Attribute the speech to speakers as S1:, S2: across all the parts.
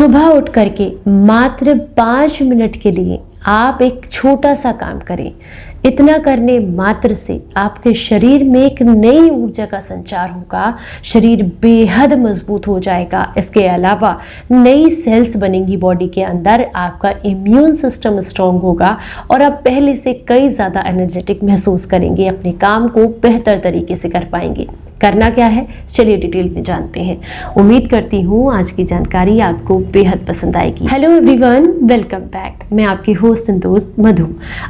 S1: सुबह उठ करके मात्र 5 मिनट के लिए आप एक छोटा सा काम करें। इतना करने मात्र से आपके शरीर में एक नई ऊर्जा का संचार होगा, शरीर बेहद मजबूत हो जाएगा। इसके अलावा नई सेल्स बनेंगी बॉडी के अंदर, आपका इम्यून सिस्टम स्ट्रांग होगा और आप पहले से कई ज़्यादा एनर्जेटिक महसूस करेंगे, अपने काम को बेहतर तरीके से कर पाएंगे। करना क्या है, चलिए डिटेल में जानते हैं। उम्मीद करती हूँ आज की जानकारी आपको बेहद पसंद आएगी। Hello everyone, welcome back. मैं आपकी होस्ट एंड दोस्त मधु।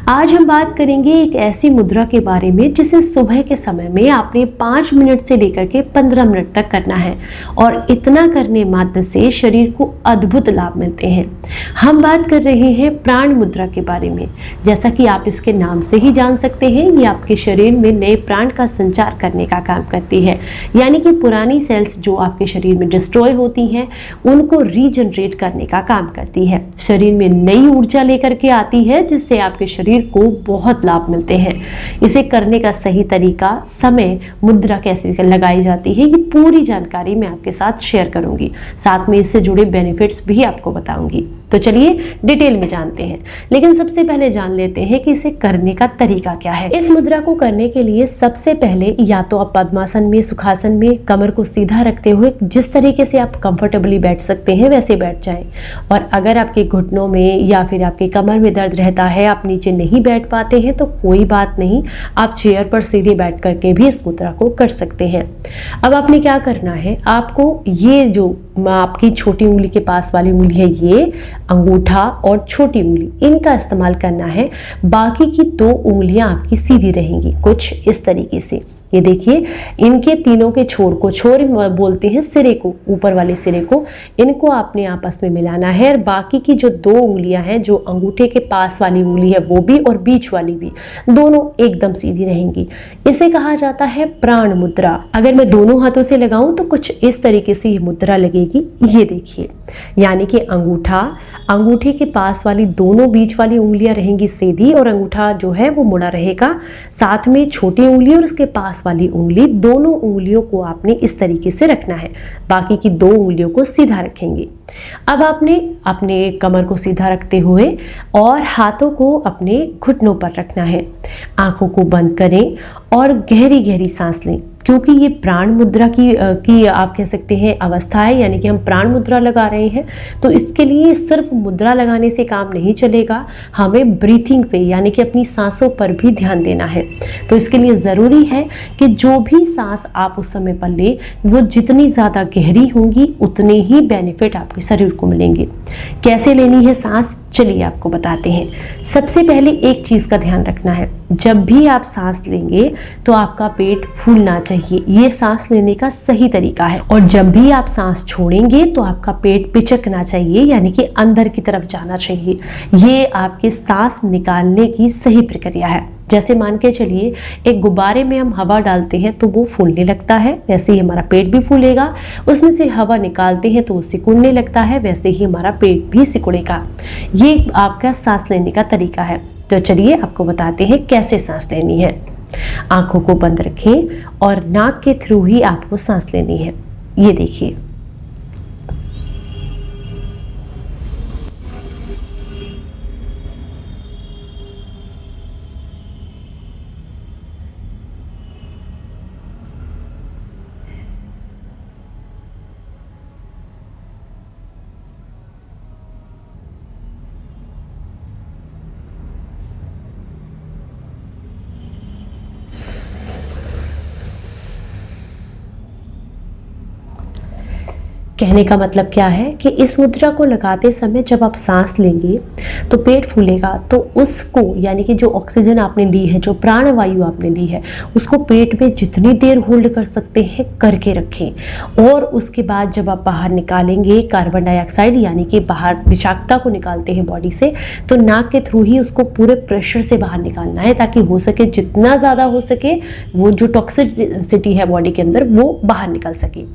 S1: आज हम बात करेंगे एक ऐसी मुद्रा के बारे में जिसे सुबह के समय में आपने 5 मिनट से लेकर के 15 मिनट तक करना है और इतना करने मात्र से शरीर को अद्भुत लाभ मिलते हैं। हम बात कर रहे हैं प्राण मुद्रा के बारे में। जैसा कि आप इसके नाम से ही जान सकते हैं, ये आपके शरीर में नए प्राण का संचार करने का काम करती है। यानी कि पुरानी सेल्स जो आपके शरीर में डिस्ट्रॉय होती हैं उनको रीजनरेट करने का काम करती है। शरीर में नई ऊर्जा लेकर के आती है जिससे आपके शरीर को बहुत लाभ मिलते हैं। इसे करने का सही तरीका, समय, मुद्रा कैसे लगाई जाती है, ये पूरी जानकारी मैं आपके साथ शेयर करूंगी। साथ में इससे जुड़े बेनिफिट्स भी आपको बताऊंगी। तो चलिए डिटेल में जानते हैं। लेकिन सबसे पहले जान लेते हैं कि इसे करने का तरीका क्या है। इस मुद्रा को करने के लिए सबसे पहले या तो आप पद्मासन में, सुखासन में कमर को सीधा रखते हुए जिस तरीके से आप कंफर्टेबली बैठ सकते हैं वैसे बैठ जाएं। और अगर आपके घुटनों में या फिर आपके कमर में दर्द रहता है, आप नीचे नहीं बैठ पाते हैं, तो कोई बात नहीं, आप चेयर पर सीधे बैठ करके भी इस मुद्रा को कर सकते हैं। अब आपने क्या करना है, आपको ये जो आपकी छोटी उंगली के पास वाली उंगली है, ये अंगूठा और छोटी उंगली, इनका इस्तेमाल करना है। बाकी की 2 उंगलियां आपकी सीधी रहेंगी, कुछ इस तरीके से। ये देखिए, इनके तीनों के छोर को, छोर बोलते हैं सिरे को, ऊपर वाले सिरे को, इनको आपने आपस में मिलाना है। और बाकी की जो 2 उंगलियां हैं, जो अंगूठे के पास वाली उंगली है वो भी और बीच वाली भी, दोनों एकदम सीधी रहेंगी। इसे कहा जाता है प्राण मुद्रा। अगर मैं दोनों हाथों से लगाऊं तो कुछ इस तरीके से ये मुद्रा लगेगी। ये देखिए, यानी कि अंगूठे के पास वाली दोनों बीच वाली उंगलियां रहेंगी सीधी और अंगूठा जो है वो मुड़ा रहेगा। साथ में छोटी उंगली और उसके पास वाली उंगली, दोनों उंगलियों को आपने इस तरीके से रखना है। बाकी की 2 उंगलियों को सीधा रखेंगे। अब आपने अपने कमर को सीधा रखते हुए और हाथों को अपने घुटनों पर रखना है। आंखों को बंद करें और गहरी गहरी सांस लें। क्योंकि ये प्राण मुद्रा की आप कह सकते हैं अवस्था है, यानी कि हम प्राण मुद्रा लगा रहे हैं, तो इसके लिए सिर्फ मुद्रा लगाने से काम नहीं चलेगा, हमें ब्रीथिंग पे यानी कि अपनी सांसों पर भी ध्यान देना है। तो इसके लिए ज़रूरी है कि जो भी सांस आप उस समय पर ले, वो जितनी ज़्यादा गहरी होंगी उतने ही बेनिफिट आपके शरीर को मिलेंगे। कैसे लेनी है सांस, चलिए आपको बताते हैं। सबसे पहले एक चीज़ का ध्यान रखना है, जब भी आप सांस लेंगे तो आपका पेट फूलना चाहिए। ये सांस लेने का सही तरीका है। और जब भी आप सांस छोड़ेंगे तो आपका पेट पिचकना चाहिए, यानी कि अंदर की तरफ जाना चाहिए। ये आपके सांस निकालने की सही प्रक्रिया है। जैसे मान के चलिए, एक गुब्बारे में हम हवा डालते हैं तो वो फूलने लगता है, वैसे ही हमारा पेट भी फूलेगा। उसमें से हवा निकालते हैं तो वो सिकुड़ने लगता है, वैसे ही हमारा पेट भी सिकुड़ेगा। ये आपका सांस लेने का तरीका है। तो चलिए आपको बताते हैं कैसे सांस लेनी है। आंखों को बंद रखें और नाक के थ्रू ही आपको सांस लेनी है। ये देखिए, कहने का मतलब क्या है कि इस मुद्रा को लगाते समय जब आप सांस लेंगे तो पेट फूलेगा, तो उसको यानी कि जो ऑक्सीजन आपने ली है, जो प्राणवायु आपने ली है, उसको पेट में जितनी देर होल्ड कर सकते हैं करके रखें। और उसके बाद जब आप बाहर निकालेंगे कार्बन डाइऑक्साइड, यानी कि बाहर विषाक्तता को निकालते हैं बॉडी से, तो नाक के थ्रू ही उसको पूरे प्रेशर से बाहर निकालना है, ताकि हो सके जितना ज़्यादा हो सके वो जो टॉक्सिसिटी है बॉडी के अंदर वो बाहर निकल सके।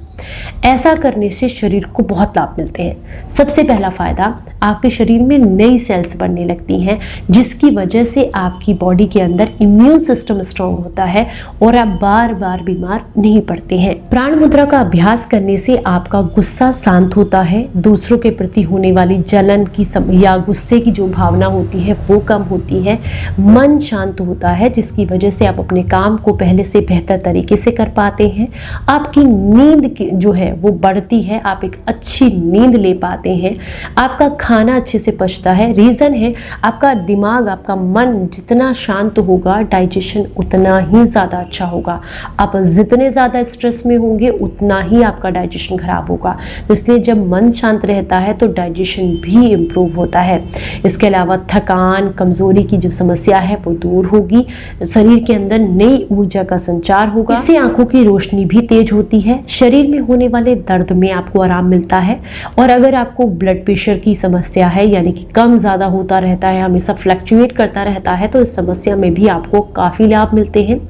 S1: ऐसा करने से शरीर को बहुत लाभ मिलते हैं। सबसे पहला फायदा, आपके शरीर में नई सेल्स बनने लगती हैं, जिसकी वजह से आपकी बॉडी के अंदर इम्यून सिस्टम स्ट्रांग होता है और आप बार बार बीमार नहीं पड़ते हैं। प्राण मुद्रा का अभ्यास करने से आपका गुस्सा शांत होता है, दूसरों के प्रति होने वाली जलन की या गुस्से की जो भावना होती है वो कम होती है, मन शांत होता है, जिसकी वजह से आप अपने काम को पहले से बेहतर तरीके से कर पाते हैं। आपकी नींद जो है वो बढ़ती है, आप एक अच्छी नींद ले पाते हैं, आपका खाना अच्छे से पचता है। रीज़न है आपका दिमाग, आपका मन जितना शांत होगा डाइजेशन उतना ही ज़्यादा अच्छा होगा। आप जितने ज़्यादा स्ट्रेस में होंगे उतना ही आपका डाइजेशन खराब होगा, इसलिए जब मन शांत रहता है तो डाइजेशन भी इम्प्रूव होता है। इसके अलावा थकान, कमजोरी की जो समस्या है वो दूर होगी, शरीर के अंदर नई ऊर्जा का संचार होगा। इससे आंखों की रोशनी भी तेज होती है, शरीर में होने वाले दर्द में आपको आराम मिलता है। और अगर आपको ब्लड प्रेशर की समस्या है, यानी कि कम ज़्यादा होता रहता है, हमेशा फ्लक्चुएट करता रहता है, तो इस समस्या में भी आपको काफ़ी लाभ मिलते हैं।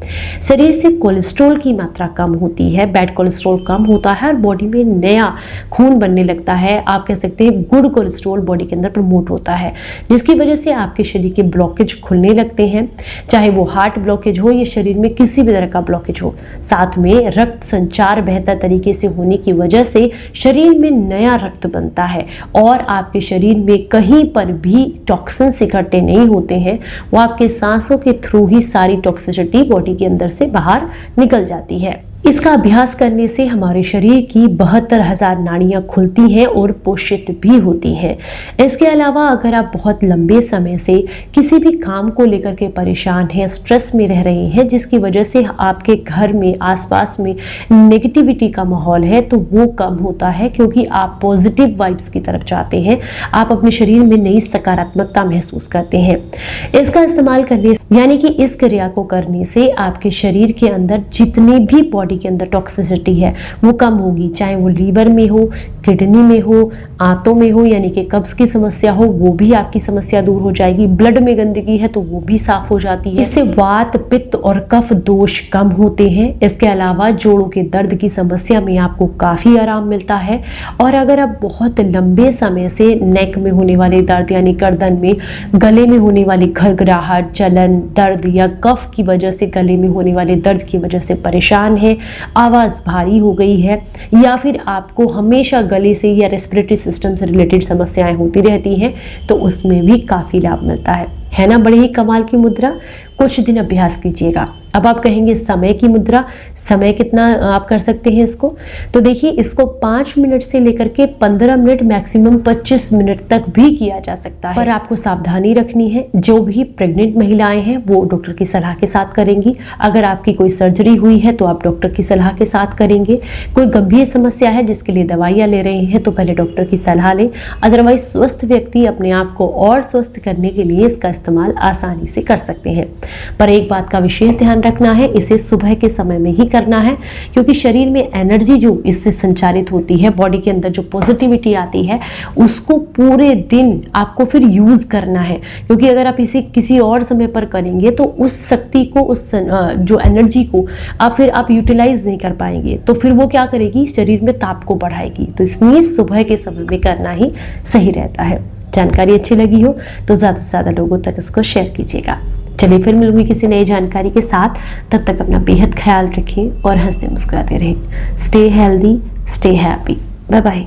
S1: शरीर से कोलेस्ट्रॉल की मात्रा कम होती है, बैड कोलेस्ट्रॉल कम होता है और बॉडी में नया खून बनने लगता है। आप कह सकते हैं गुड कोलेस्ट्रॉल बॉडी के अंदर प्रमोट होता है, जिसकी वजह से आपके शरीर के ब्लॉकेज खुलने लगते हैं, चाहे वो हार्ट ब्लॉकेज हो या शरीर में किसी भी तरह का ब्लॉकेज हो। साथ में रक्त संचार बेहतर तरीके से होने की वजह से शरीर में नया रक्त बनता है और आपके शरीर में कहीं पर भी टॉक्सिन्स इकट्ठे नहीं होते हैं, वो आपके सांसों के थ्रू ही सारी टॉक्सिसिटी बॉडी के अंदर से बाहर निकल जाती है। इसका अभ्यास करने से हमारे शरीर की 72,000 नाड़ियाँ खुलती हैं और पोषित भी होती हैं। इसके अलावा अगर आप बहुत लंबे समय से किसी भी काम को लेकर के परेशान हैं, स्ट्रेस में रह रहे हैं, जिसकी वजह से आपके घर में आसपास में नेगेटिविटी का माहौल है, तो वो कम होता है, क्योंकि आप पॉजिटिव वाइब्स की तरफ जाते हैं, आप अपने शरीर में नई सकारात्मकता महसूस करते हैं। इसका इस्तेमाल करने यानी कि इस क्रिया को करने से आपके शरीर के अंदर जितनी भी बॉडी के अंदर टॉक्सिसिटी है वो कम होगी, चाहे वो लीवर में हो, किडनी में हो, आंतों में हो, यानी कि कब्ज की समस्या हो, वो भी आपकी समस्या दूर हो जाएगी। ब्लड में गंदगी है तो वो भी साफ हो जाती है। इससे वात, पित्त और कफ दोष कम होते हैं। इसके अलावा जोड़ों के दर्द की समस्या में आपको काफ़ी आराम मिलता है। और अगर आप बहुत लंबे समय से नेक में होने वाले दर्द, यानी गर्दन में, गले में होने वाली घरघराहट, जलन, दर्द या कफ की वजह से गले में होने वाले दर्द की वजह से परेशान है, आवाज़ भारी हो गई है, या फिर आपको हमेशा गले से या रेस्पिरेटरी सिस्टम से रिलेटेड समस्याएं होती रहती हैं, तो उसमें भी काफ़ी लाभ मिलता है ना। बड़े ही कमाल की मुद्रा, कुछ दिन अभ्यास कीजिएगा। अब आप कहेंगे समय की मुद्रा, समय कितना आप कर सकते हैं इसको? तो देखिए, इसको 5 मिनट से लेकर के 15 मिनट, मैक्सिमम 25 मिनट तक भी किया जा सकता है। पर आपको सावधानी रखनी है, जो भी प्रेग्नेंट महिलाएं हैं वो डॉक्टर की सलाह के साथ करेंगी। अगर आपकी कोई सर्जरी हुई है तो आप डॉक्टर की सलाह के साथ करेंगे। कोई गंभीर समस्या है जिसके लिए दवाइयाँ ले रहे हैं तो पहले डॉक्टर की सलाह लें। अदरवाइज स्वस्थ व्यक्ति अपने आप को और स्वस्थ करने के लिए इसका इस्तेमाल आसानी से कर सकते हैं। पर एक बात का विशेष ध्यान रखना है, इसे सुबह के समय में ही करना है, क्योंकि शरीर में एनर्जी जो इससे संचारित होती है, बॉडी के अंदर जो पॉजिटिविटी आती है, उसको पूरे दिन आपको फिर यूज करना है। क्योंकि अगर आप इसे किसी और समय पर करेंगे तो उस शक्ति को, उस जो एनर्जी को आप यूटिलाइज नहीं कर पाएंगे, तो फिर वो क्या करेगी, शरीर में ताप को बढ़ाएगी। तो इसलिए सुबह के समय में करना ही सही रहता है। जानकारी अच्छी लगी हो तो ज़्यादा से ज़्यादा लोगों तक इसको शेयर कीजिएगा। चलिए फिर मिलूंगी किसी नई जानकारी के साथ, तब तक अपना बेहद ख्याल रखें और हंसते मुस्कुराते रहें। Stay healthy, stay happy, bye bye.